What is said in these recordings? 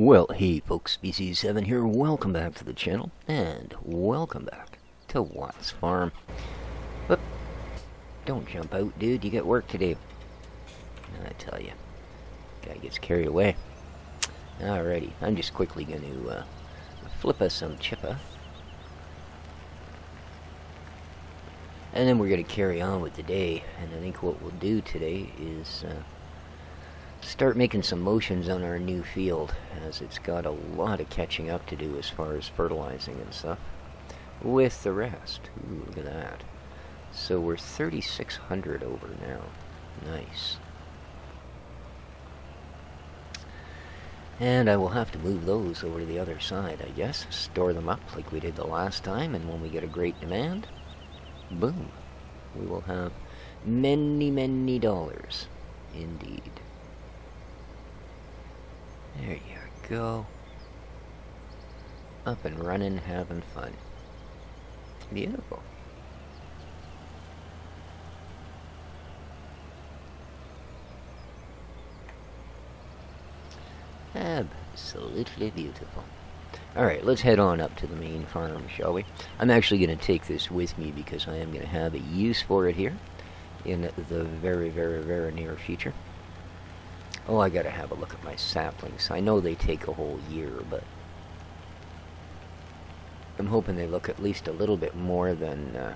Well, hey folks, Species 7 here, welcome back to the channel, and welcome back to Watt's Farm. But don't jump out, dude, you got work to do. I tell you, guy gets carried away. Alrighty, I'm just quickly going to flip us some chippa. And then we're going to carry on with the day, and I think what we'll do today is start making some motions on our new field, as it's got a lot of catching up to do as far as fertilizing and stuff with the rest. Ooh, look at that. So we're 3,600 over now. Nice. And I will have to move those over to the other side, I guess. Store them up like we did the last time, and when we get a great demand, boom, we will have many, many dollars indeed. There you go. Up and running, having fun. Beautiful. Absolutely beautiful. Alright, let's head on up to the main farm, shall we? I'm actually going to take this with me because I am going to have a use for it here in the very, very, very near future. Oh, I gotta have a look at my saplings. I know they take a whole year, but I'm hoping they look at least a little bit more than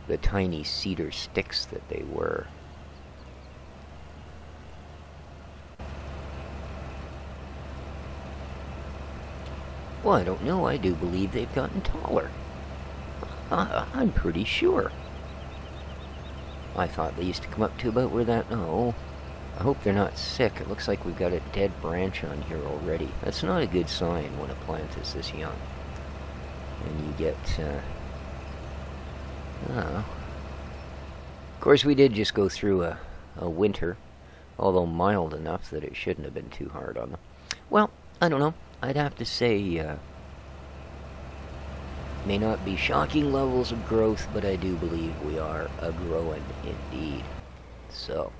the tiny cedar sticks that they were. Well, I don't know. I do believe they've gotten taller. I'm pretty sure. I thought they used to come up to about where that... Oh, I hope they're not sick. It looks like we've got a dead branch on here already. That's not a good sign when a plant is this young. And you get... Of course, we did just go through a winter, although mild enough that it shouldn't have been too hard on them. Well, I don't know. I'd have to say... may not be shocking levels of growth, but I do believe we are a-growing indeed. So...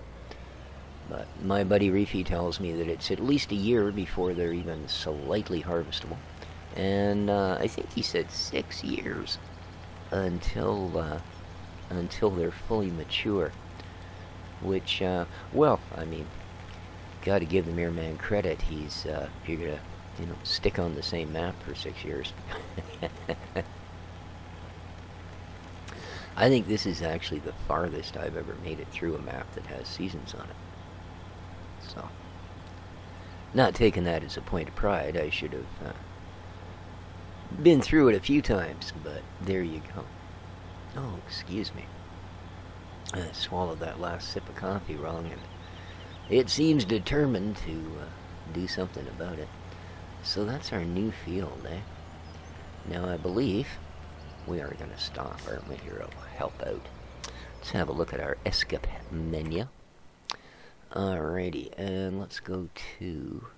But my buddy Reefy tells me that it's at least a year before they're even slightly harvestable. And I think he said 6 years until they're fully mature. Which, well, I mean, gotta give the mere man credit. He's figured to, you know, stick on the same map for 6 years. I think this is actually the farthest I've ever made it through a map that has seasons on it. So, not taking that as a point of pride, I should have been through it a few times, but there you go. Oh, excuse me. I swallowed that last sip of coffee wrong, and it seems determined to do something about it. So that's our new field, eh? Now, I believe we are going to stop, aren't we? Here, I'll help out. Let's have a look at our escape menu. Alrighty, and let's go to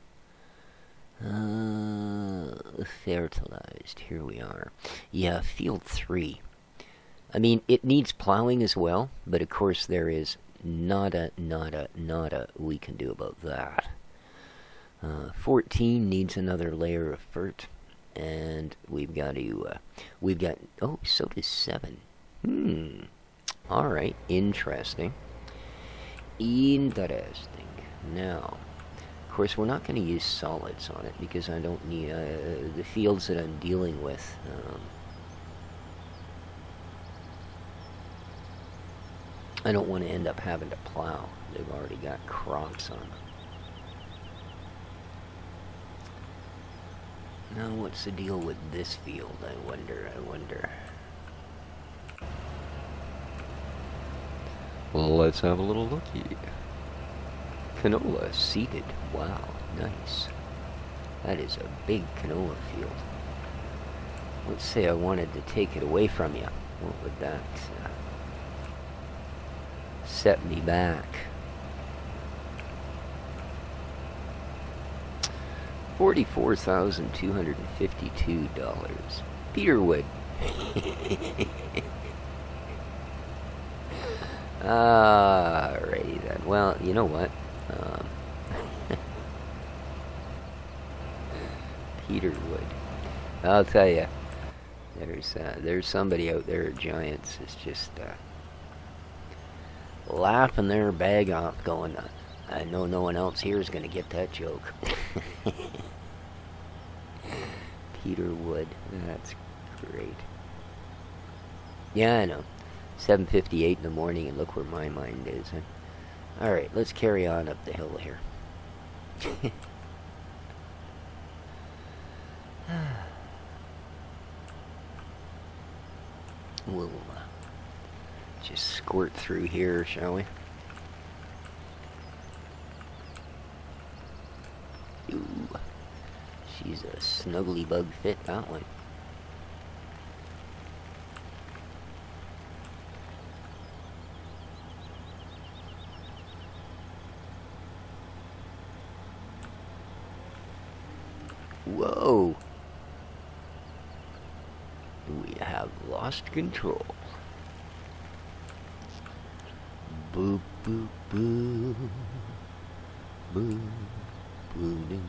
fertilized. Here we are. Yeah, field 3. I mean, it needs plowing as well, but of course there is nada we can do about that. 14 needs another layer of fert, and we've got to, oh, so does 7. Alright, interesting. Interesting. Now, of course, we're not going to use solids on it because I don't need the fields that I'm dealing with. I don't want to end up having to plow. They've already got crops on them. Now, what's the deal with this field? I wonder. Well, let's have a little looky. Canola seeded. Wow, nice. That is a big canola field. Let's say I wanted to take it away from you. What would that set me back? $44,252. Peterwood. Alrighty then. Well, you know what? Peterwood. I'll tell you, there's somebody out there at Giants that's just laughing their bag off, going, I know no one else here is going to get that joke. Peterwood, that's great. Yeah, I know. 7:58 in the morning, and look where my mind is. All right, let's carry on up the hill here. We'll just squirt through here, shall we? Ooh, she's a snuggly bug fit, that one. Whoa! We have lost control. Boo, boo, boo. Boo, boo, doo.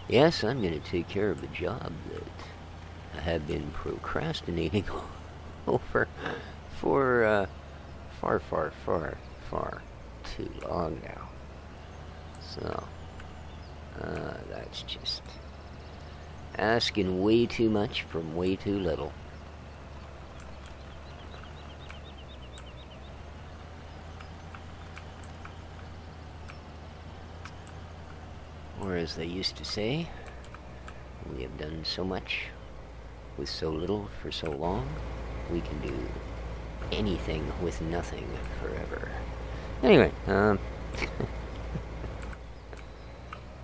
Yes, I'm going to take care of the job that I have been procrastinating over for far, far, far, far too long now. So, that's just asking way too much from way too little. Or as they used to say, we have done so much with so little for so long, we can do anything with nothing forever. Anyway,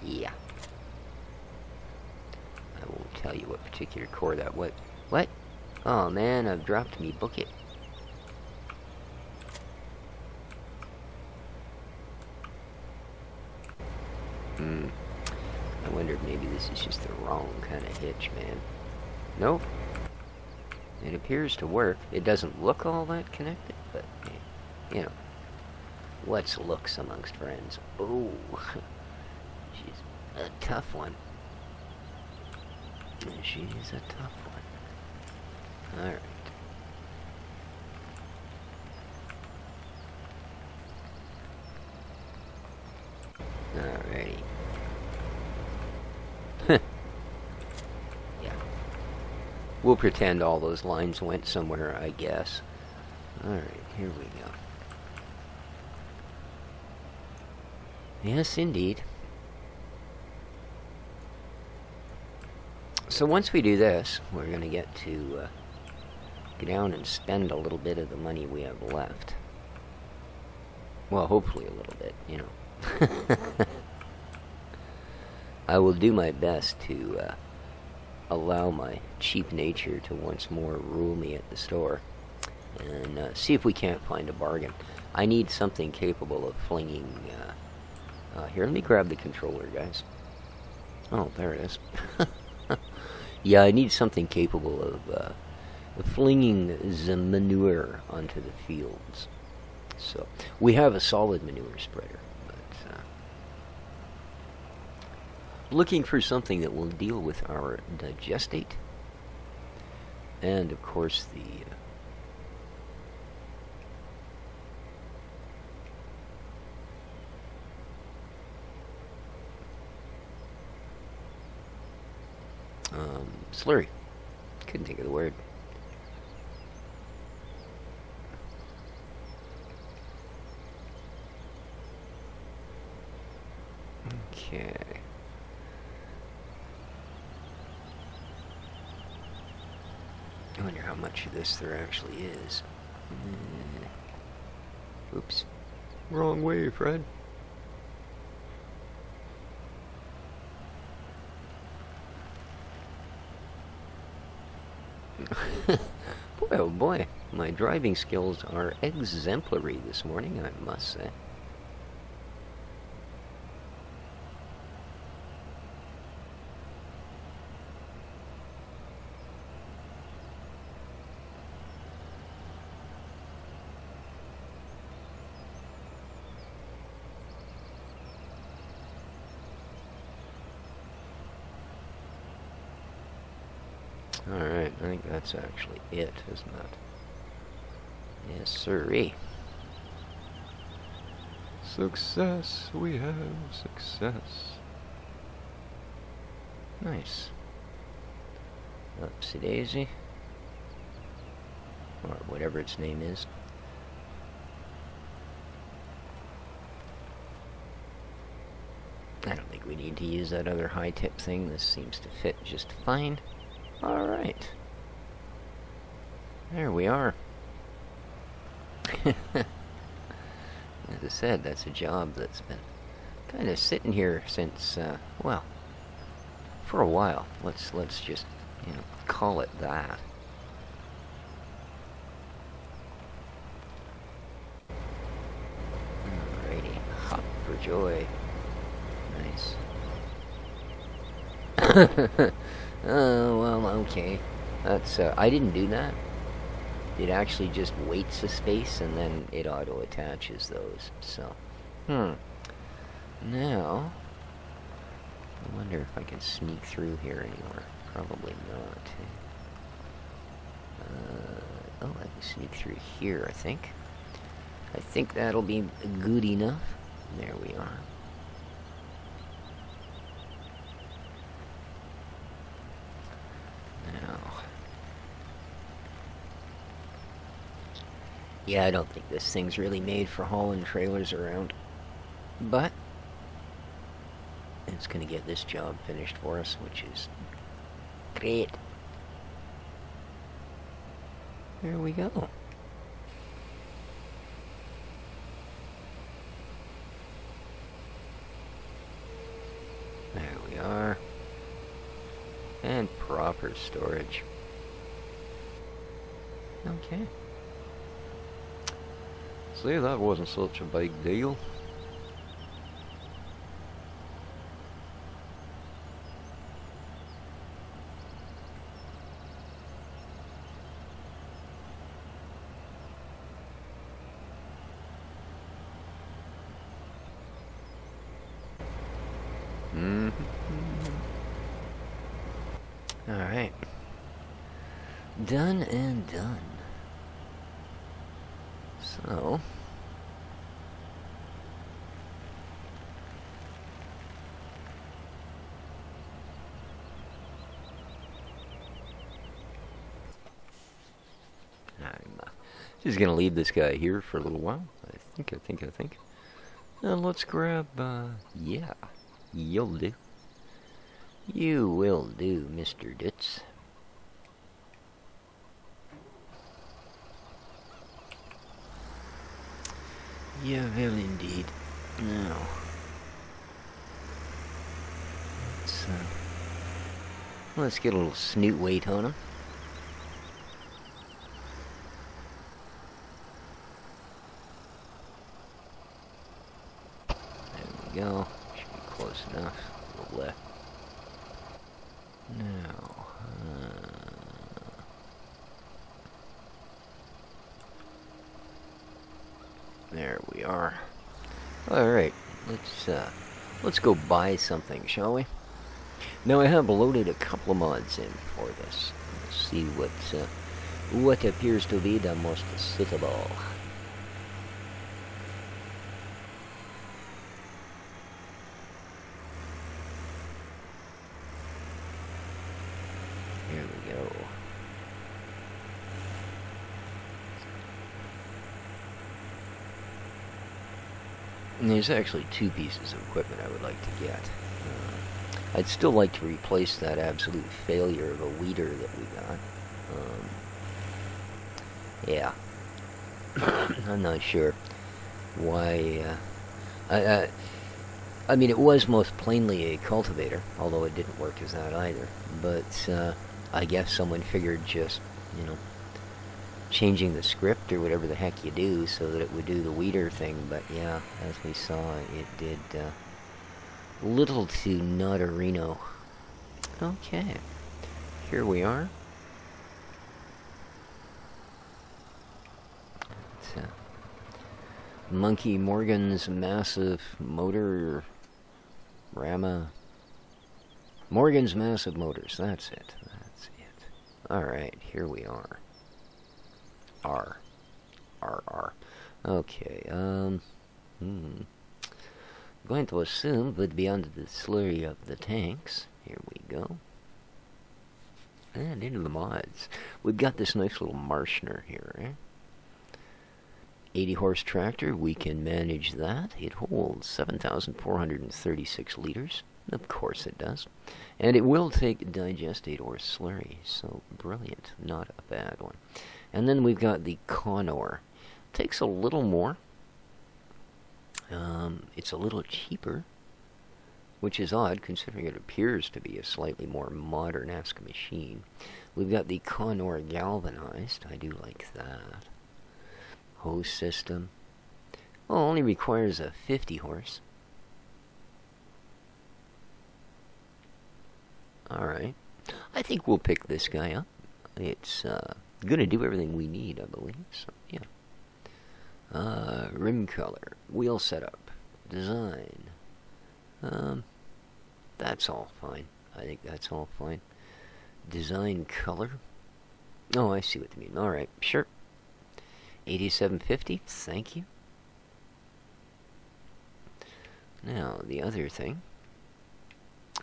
yeah. I won't tell you what particular core that was. What? Oh man, I've dropped me bucket. I wondered maybe this is just the wrong kind of hitch, man. Nope. It appears to work. It doesn't look all that connected, but, you know, what's looks amongst friends? Oh, she's a tough one. She's a tough one. Alright. Alrighty. Yeah. We'll pretend all those lines went somewhere, I guess. Alright, here we go. Yes, indeed. So once we do this, we're going to get to go down and spend a little bit of the money we have left. Well, hopefully a little bit, you know. I will do my best to allow my cheap nature to once more rule me at the store and see if we can't find a bargain. I need something capable of flinging... here, let me grab the controller, guys. Oh, there it is. Yeah, I need something capable of flinging the manure onto the fields. So, we have a solid manure spreader, but looking for something that will deal with our digestate, and of course the slurry. Couldn't think of the word. Okay. I wonder how much of this there actually is. Oops. Wrong way, Fred. Boy, oh boy, my driving skills are exemplary this morning, I must say. Alright, I think that's actually it, isn't it? Yes, sirree. Success, we have success. Nice. Upsy daisy. Or whatever its name is. I don't think we need to use that other high tip thing. This seems to fit just fine. Alright. There we are. As I said, that's a job that's been kind of sitting here since, well, for a while. Let's just, you know, call it that. Alrighty. Hop for joy. Nice. Oh, well, okay. That's, I didn't do that. It actually just waits a space and then it auto-attaches those, so. Now, I wonder if I can sneak through here anymore. Probably not. Oh, I can sneak through here, I think. I think that'll be good enough. There we are. Yeah, I don't think this thing's really made for hauling trailers around. But it's going to get this job finished for us, which is great. There we go. There we are. And proper storage. Okay. See, that wasn't such a big deal. Alright. Done and done. So, I'm just gonna leave this guy here for a little while. I think. And let's grab, yeah, you'll do. You will do, Mr. Ditz. Yeah, well, indeed. Now, let's get a little snoot weight on him. There we go. Should be close enough. A little left. Now, there we are. Alright, let's go buy something, shall we? Now I have loaded a couple of mods in for this. Let's see what appears to be the most suitable. Here we go. And there's actually two pieces of equipment I would like to get. I'd still like to replace that absolute failure of a weeder that we got. Yeah. I'm not sure why. I mean, it was most plainly a cultivator, although it didn't work as that either. But I guess someone figured just, you know, changing the script or whatever the heck you do so that it would do the weeder thing. But yeah, as we saw, it did little to not a Reno. Okay, here we are. It's, Monkey Morgan's massive motor, Rama. Morgan's massive motors. That's it. That's it. Alright, here we are. R. R, R. Okay, I'm going to assume that beyond the slurry of the tanks, here we go. And into the mods. We've got this nice little Marshner here, eh? 80 horse tractor, we can manage that. It holds 7,436 liters. Of course it does. And it will take digestate or slurry, so brilliant. Not a bad one. And then we've got the Connor. Takes a little more. It's a little cheaper, which is odd considering it appears to be a slightly more modern-esque machine. We've got the Connor galvanized. I do like that. Hose system. Oh, only requires a 50 horse. Alright. I think we'll pick this guy up. It's going to do everything we need, I believe. So, yeah. Rim color. Wheel setup. Design. That's all fine. I think that's all fine. Design color. Oh, I see what you mean. Alright, sure. 8750. Thank you. Now, the other thing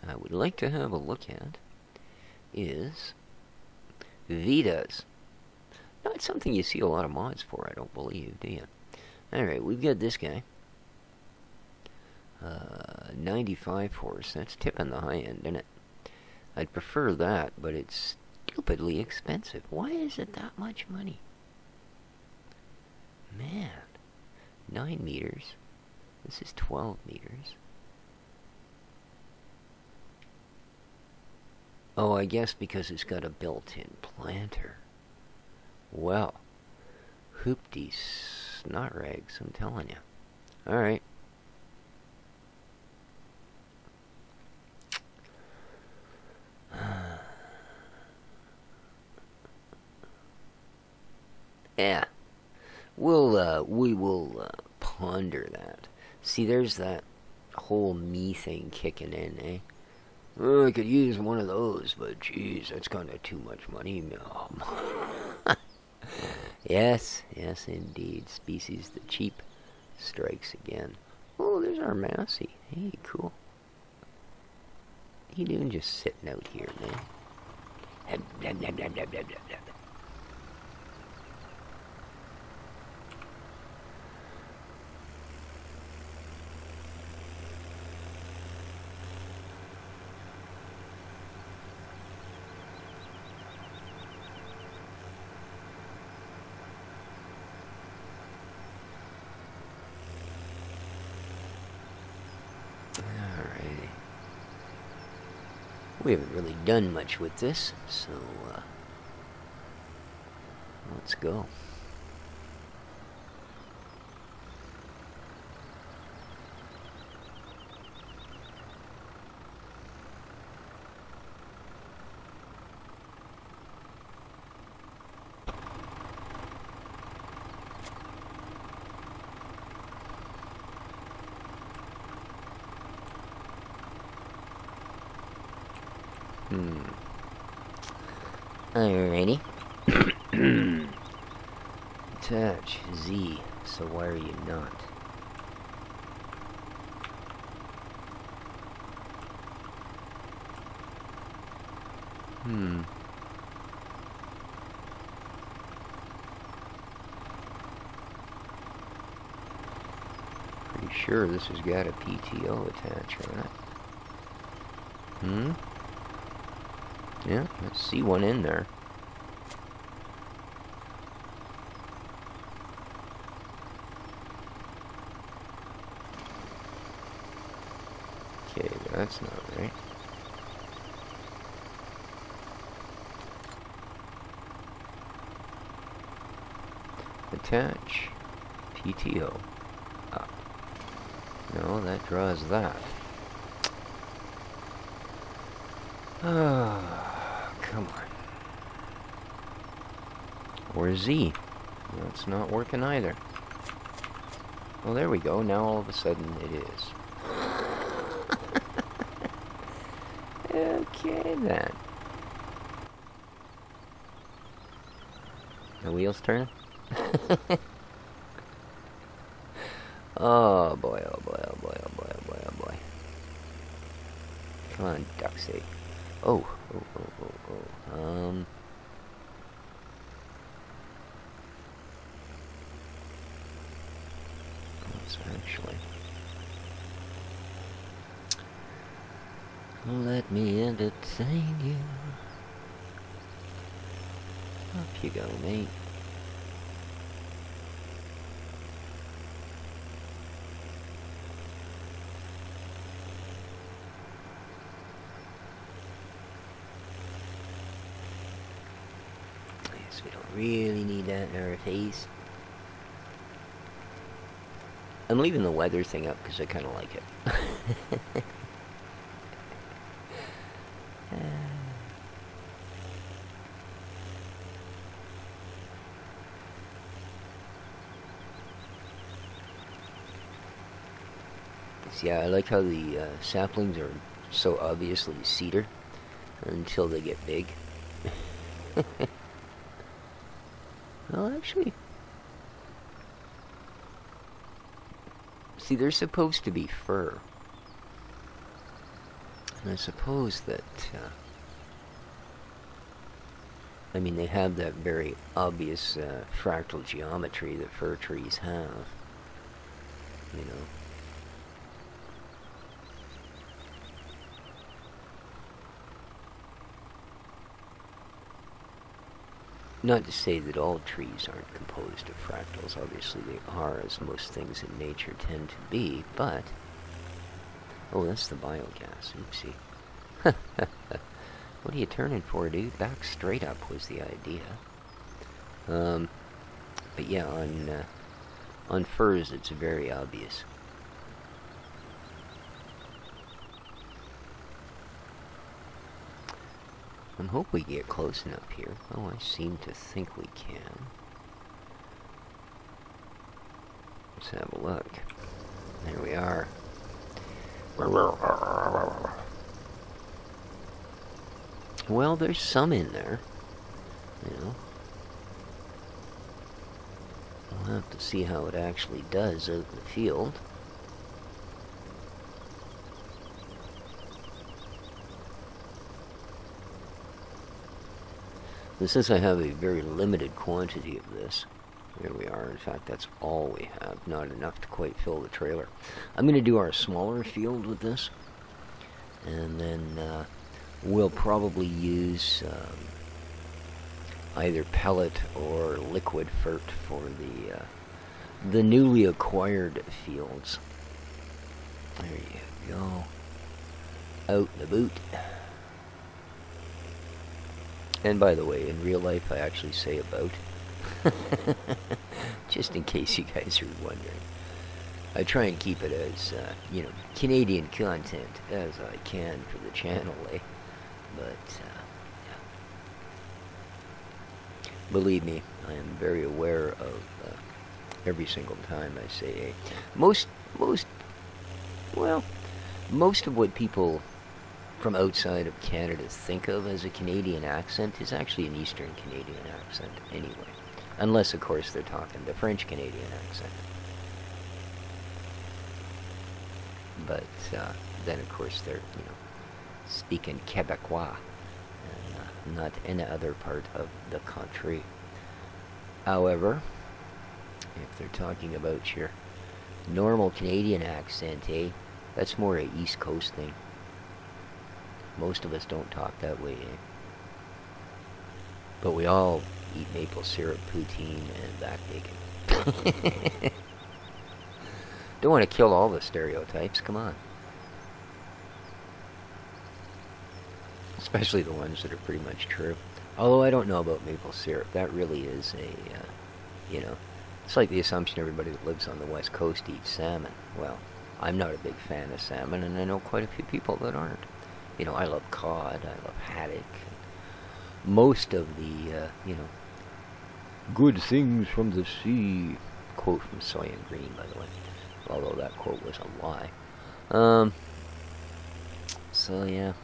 I would like to have a look at is Vitas. Not something you see a lot of mods for, I don't believe, do you? Alright, we've got this guy. 95 horse. That's tipping the high end, isn't it? I'd prefer that, but it's stupidly expensive. Why is it that much money? Man. 9 meters. This is 12 meters. Oh, I guess because it's got a built-in planter. Well, hoopty snot rags, I'm telling you. Alright. Yeah. We will ponder that. See, there's that whole me thing kicking in, eh? Oh, I could use one of those, but geez, that's kind of too much money. Yes, yes, indeed. Species the cheap strikes again. Oh, there's our Massey. Hey, cool. What are you doing just sitting out here, man? We haven't really done much with this, so let's go. Alrighty. Attach Z, so why are you not? Pretty sure this has got a PTO attach on it. Yeah, I see one in there. Okay, that's not right. Attach PTO up. No, that draws that. Come on. Or Z. That's not working either. Well, there we go. Now all of a sudden it is. Okay, then. The wheels turning? Oh boy, oh boy, oh boy, oh boy, oh boy, oh boy. Come on, Duxie. Oh, oh, oh, oh, oh. So actually, let me entertain you. Up you go, mate. Yes, we don't really need that in our face. I'm leaving the weather thing up because I kind of like it. Yeah, I like how the saplings are so obviously cedar until they get big. Well, actually, see, they're supposed to be fir. And I suppose that, I mean, they have that very obvious fractal geometry that fir trees have, you know. Not to say that all trees aren't composed of fractals. Obviously they are, as most things in nature tend to be, but... Oh, that's the biogas. Oopsie. What are you turning for, dude? Back straight up was the idea. But yeah, on firs it's very obvious. I hope we get close enough here. Oh, I seem to think we can. Let's have a look. There we are. Well, there's some in there, you know. We'll have to see how it actually does out in the field. And since I have a very limited quantity of this, there we are. In fact, that's all we have. Not enough to quite fill the trailer. I'm going to do our smaller field with this. And then we'll probably use either pellet or liquid fert for the newly acquired fields. There you go. Out the boot. And by the way, in real life I actually say about. Just in case you guys are wondering. I try and keep it as, you know, Canadian content as I can for the channel, eh? But, yeah. Believe me, I am very aware of every single time I say a... Most of what people from outside of Canada think of as a Canadian accent is actually an Eastern Canadian accent anyway. Unless, of course, they're talking the French Canadian accent. But then, of course, they're, you know, speaking Quebecois and not any other part of the country. However, if they're talking about your normal Canadian accent, eh, that's more a East Coast thing. Most of us don't talk that way, eh? But we all eat maple syrup, poutine, and back bacon. Don't want to kill all the stereotypes, come on. Especially the ones that are pretty much true. Although I don't know about maple syrup. That really is a, you know, it's like the assumption everybody that lives on the West Coast eats salmon. Well, I'm not a big fan of salmon, and I know quite a few people that aren't. You know, I love cod, I love haddock. Most of the, you know, good things from the sea. Quote from Soy and Green, by the way. Although that quote was a lie. So yeah.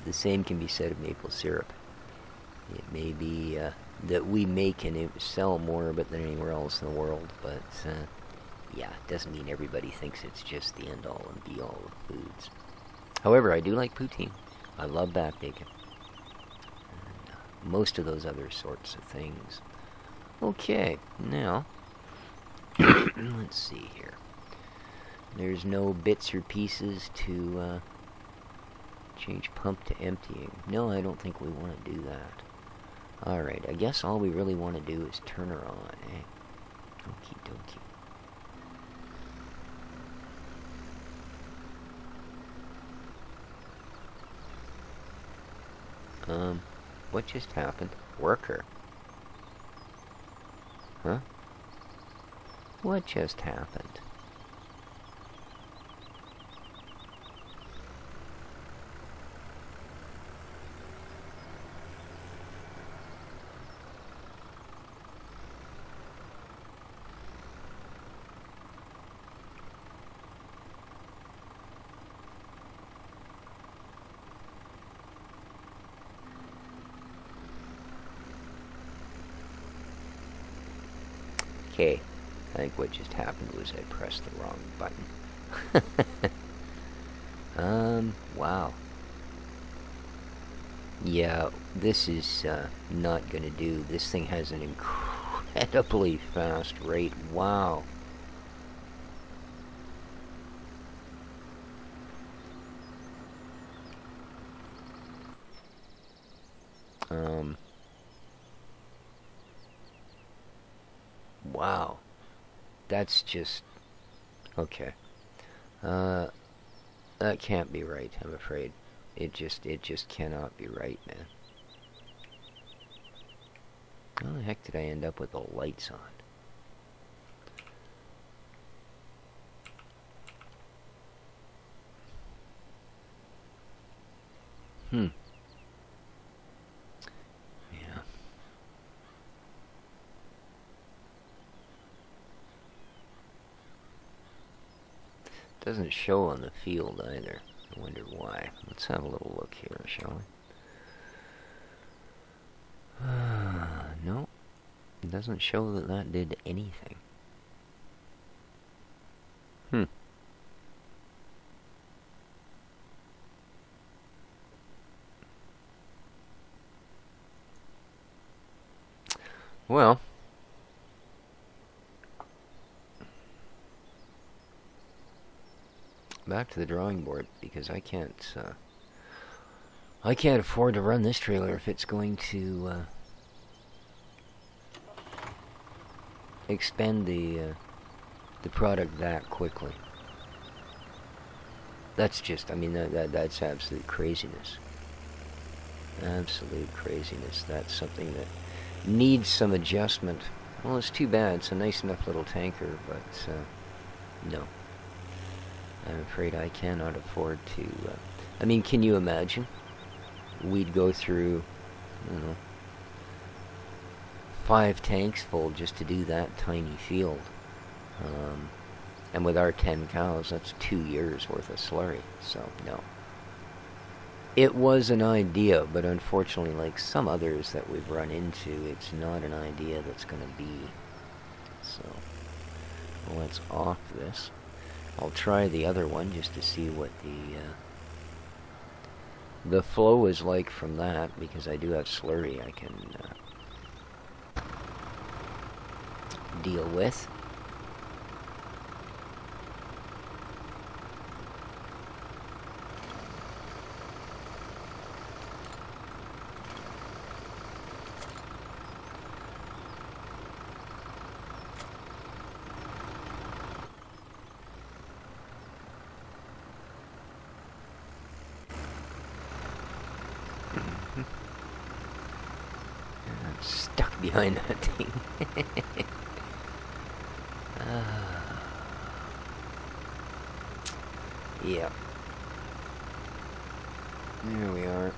The same can be said of maple syrup. It may be that we make and sell more but than anywhere else in the world, but yeah, it doesn't mean everybody thinks it's just the end-all and be-all of foods. However, I do like poutine. I love back bacon. And, most of those other sorts of things. Okay, now, let's see here. There's no bits or pieces to change pump to emptying. No, I don't think we want to do that. Alright, I guess all we really want to do is turn her on, eh? Okie dokie. What just happened? Worker. Huh? What just happened? Okay, I think what just happened was I pressed the wrong button. Wow. Yeah, this is not gonna do. This thing has an incredibly fast rate. Wow. Wow. That's just... okay. That can't be right, I'm afraid. It just cannot be right, man. How the heck did I end up with the lights on? Yeah. Doesn't show on the field either. I wonder why. Let's have a little look here, shall we? No. It doesn't show that that did anything. Well, back to the drawing board, because I can't afford to run this trailer if it's going to expend the product that quickly. That's just, I mean, that's absolute craziness. Absolute craziness. That's something that needs some adjustment. Well, it's too bad. It's a nice enough little tanker, but no. I'm afraid I cannot afford to... I mean, can you imagine? We'd go through, I don't know, 5 tanks full just to do that tiny field. And with our 10 cows, that's 2 years worth of slurry. So, no. It was an idea, but unfortunately, like some others that we've run into, it's not an idea that's going to be. So, well, let's off this. I'll try the other one just to see what the flow is like from that, because I do have slurry I can deal with. I'm stuck behind that thing. Yep. There we are.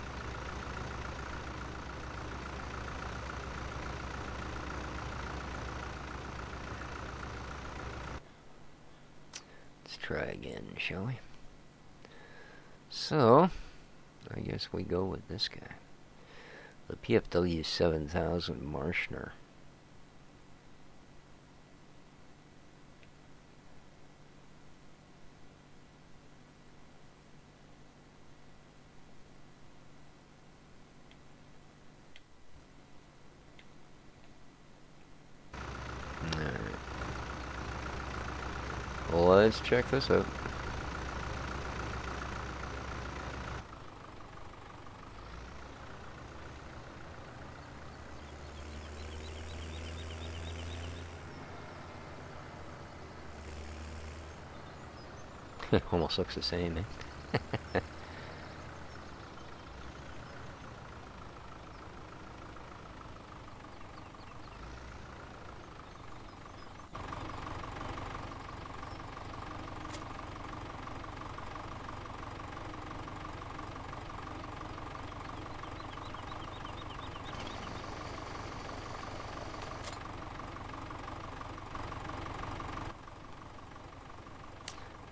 Let's try again, shall we? So, I guess we go with this guy. The PFW 7000 Marshner. Let's check this out. Almost looks the same, eh?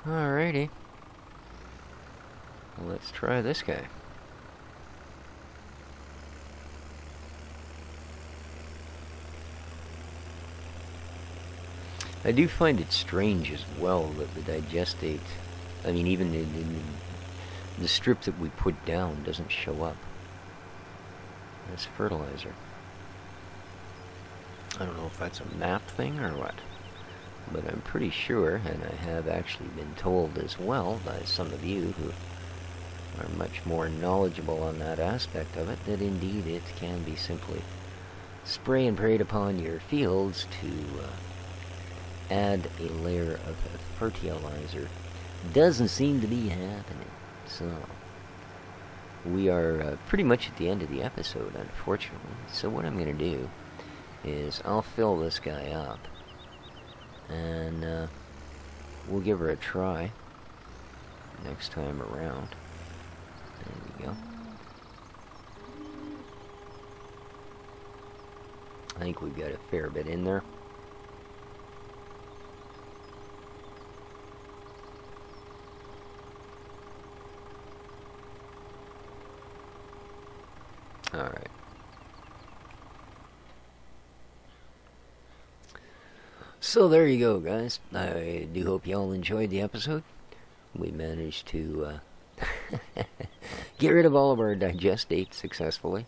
Alrighty. Well, let's try this guy. I do find it strange as well that the digestate, I mean even in the strip that we put down doesn't show up as fertilizer. I don't know if that's a map thing or what. But I'm pretty sure, and I have actually been told as well by some of you who are much more knowledgeable on that aspect of it, that indeed it can be simply spray and prayed upon your fields to add a layer of fertilizer. Doesn't seem to be happening. So, we are pretty much at the end of the episode, unfortunately. So what I'm going to do is I'll fill this guy up. And we'll give her a try next time around. There we go. I think we've got a fair bit in there. Alright. So there you go, guys. I do hope you all enjoyed the episode. We managed to get rid of all of our digestate successfully,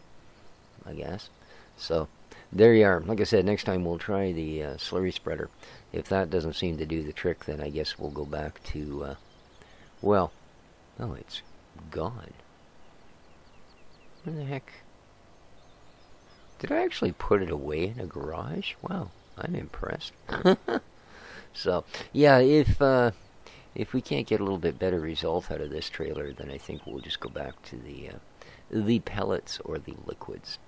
I guess. So there you are. Like I said, next time we'll try the slurry spreader. If that doesn't seem to do the trick, then I guess we'll go back to, well, oh, it's gone. Where the heck? Did I actually put it away in a garage? Wow. I'm impressed. So, yeah, if we can't get a little bit better result out of this trailer, then I think we'll just go back to the pellets or the liquids.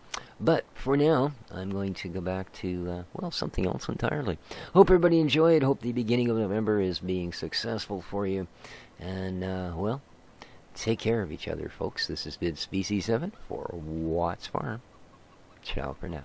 But for now, I'm going to go back to, well, something else entirely. Hope everybody enjoyed. Hope the beginning of November is being successful for you. And, well, take care of each other, folks. This has been Species 7 for Watts Farm. Ciao for now.